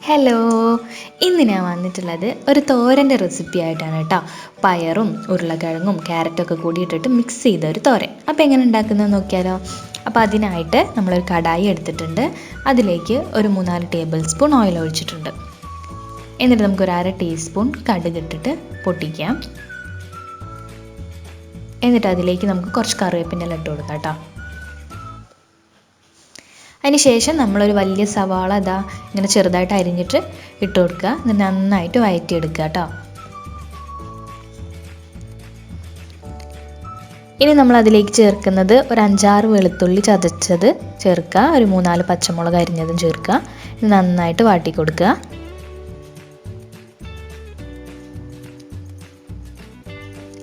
Hello, ഇന്ന് ഞാൻ വന്നിട്ടുള്ളത് ഒരു തോരൻ്റെ റെസിപ്പി ആയിട്ടാണ് കേട്ടോ. പയറും ഉരുളക്കിഴങ്ങും ക്യാരറ്റൊക്കെ കൂടി ഇട്ടിട്ട് മിക്സ് ചെയ്ത ഒരു തോരൻ. അപ്പോൾ എങ്ങനെ ഉണ്ടാക്കുന്നത് നോക്കിയാലോ. അപ്പോൾ അതിനായിട്ട് നമ്മളൊരു കടായി എടുത്തിട്ടുണ്ട്. അതിലേക്ക് ഒരു 3-4 ടേബിൾ സ്പൂൺ ഓയിൽ ഒഴിച്ചിട്ടുണ്ട്. എന്നിട്ട് നമുക്കൊരു 1/2 ടീസ്പൂൺ കടുക് ഇട്ടിട്ട് പൊട്ടിക്കാം. എന്നിട്ട് അതിലേക്ക് നമുക്ക് കുറച്ച് കറിവേപ്പിൻ്റെ ഇട്ട് കൊടുക്കാം കേട്ടോ. അതിന് ശേഷം നമ്മളൊരു വലിയ സവാള ഇങ്ങനെ ചെറുതായിട്ട് അരിഞ്ഞിട്ട് ഇട്ട് കൊടുക്കുക. എന്നിട്ട് നന്നായിട്ട് വഴറ്റിയെടുക്കുക കേട്ടോ. ഇനി നമ്മൾ അതിലേക്ക് ചേർക്കുന്നത് ഒരു 5-6 വെളുത്തുള്ളി ചതച്ചത് ചേർക്കുക. ഒരു 3-4 പച്ചമുളക് അരിഞ്ഞതും ചേർക്കുക. നന്നായിട്ട് വാട്ടി കൊടുക്കുക.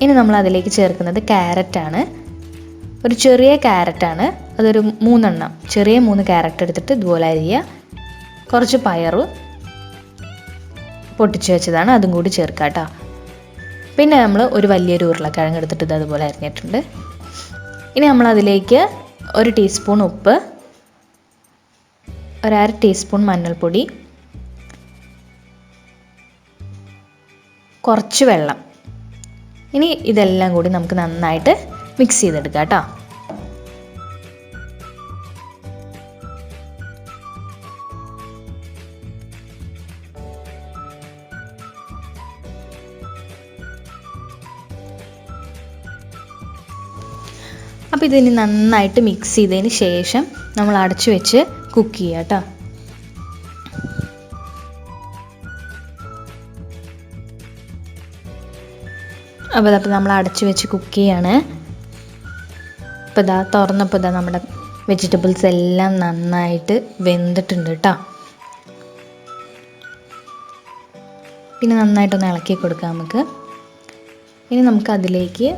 ഇനി നമ്മൾ അതിലേക്ക് ചേർക്കുന്നത് ക്യാരറ്റാണ്. ഒരു ചെറിയ ക്യാരറ്റാണ്, അതൊരു 3 എണ്ണം, ചെറിയ 3 ക്യാരറ്റ് എടുത്തിട്ട് ഇതുപോലെ അരിയുക. കുറച്ച് പയറ് പൊട്ടിച്ച് വെച്ചതാണ്, അതും കൂടി ചേർക്കുക കേട്ടോ. പിന്നെ നമ്മൾ ഒരു വലിയൊരു ഉരുളക്കിഴങ്ങ് എടുത്തിട്ട് ഇത് അതുപോലെ അരിഞ്ഞിട്ടുണ്ട്. ഇനി നമ്മൾ അതിലേക്ക് 1 ടീസ്പൂൺ ഉപ്പ്, ഒരു 1/2 ടീസ്പൂൺ മഞ്ഞൾപ്പൊടി, കുറച്ച് വെള്ളം. ഇനി ഇതെല്ലാം കൂടി നമുക്ക് നന്നായിട്ട് മിക്സ് ചെയ്തെടുക്കാം കേട്ടോ. അപ്പോൾ ഇതിന് നന്നായിട്ട് മിക്സ് ചെയ്തതിന് ശേഷം നമ്മൾ അടച്ചു വെച്ച് കുക്ക് ചെയ്യുക കേട്ടോ. അപ്പോൾ നമ്മൾ അടച്ചു വെച്ച് കുക്ക് ചെയ്യാണ്. ഇപ്പോൾ തുറന്നപ്പോൾ നമ്മുടെ വെജിറ്റബിൾസ് എല്ലാം നന്നായിട്ട് വെന്തിട്ടുണ്ട് കേട്ടോ. പിന്നെ നന്നായിട്ടൊന്ന് ഇളക്കി കൊടുക്കാം നമുക്ക്. ഇനി നമുക്ക് അതിലേക്ക്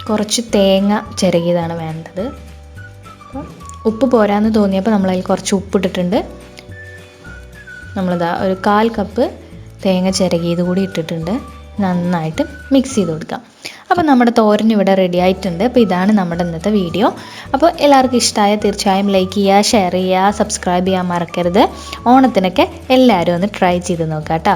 കുറച്ച് തേങ്ങ ചിരകിയതാണ് വേണ്ടത്. ഉപ്പ് പോരാന്ന് തോന്നിയപ്പോൾ നമ്മളതിൽ കുറച്ച് ഉപ്പിട്ടിട്ടുണ്ട്. ഒരു 1/4 കപ്പ് തേങ്ങ ചിരകിയത് കൂടി ഇട്ടിട്ടുണ്ട്. നന്നായിട്ട് മിക്സ് ചെയ്ത് കൊടുക്കാം. അപ്പോൾ നമ്മുടെ തോരൻ ഇവിടെ റെഡി ആയിട്ടുണ്ട്. അപ്പോൾ ഇതാണ് നമ്മുടെ ഇന്നത്തെ വീഡിയോ. അപ്പോൾ എല്ലാവർക്കും ഇഷ്ടമായ തീർച്ചയായും ലൈക്ക് ചെയ്യുക, ഷെയർ ചെയ്യുക, സബ്സ്ക്രൈബ് ചെയ്യാൻ മറക്കരുത്. ഓണത്തിനൊക്കെ എല്ലാവരും ഒന്ന് ട്രൈ ചെയ്ത് നോക്കാം കേട്ടോ.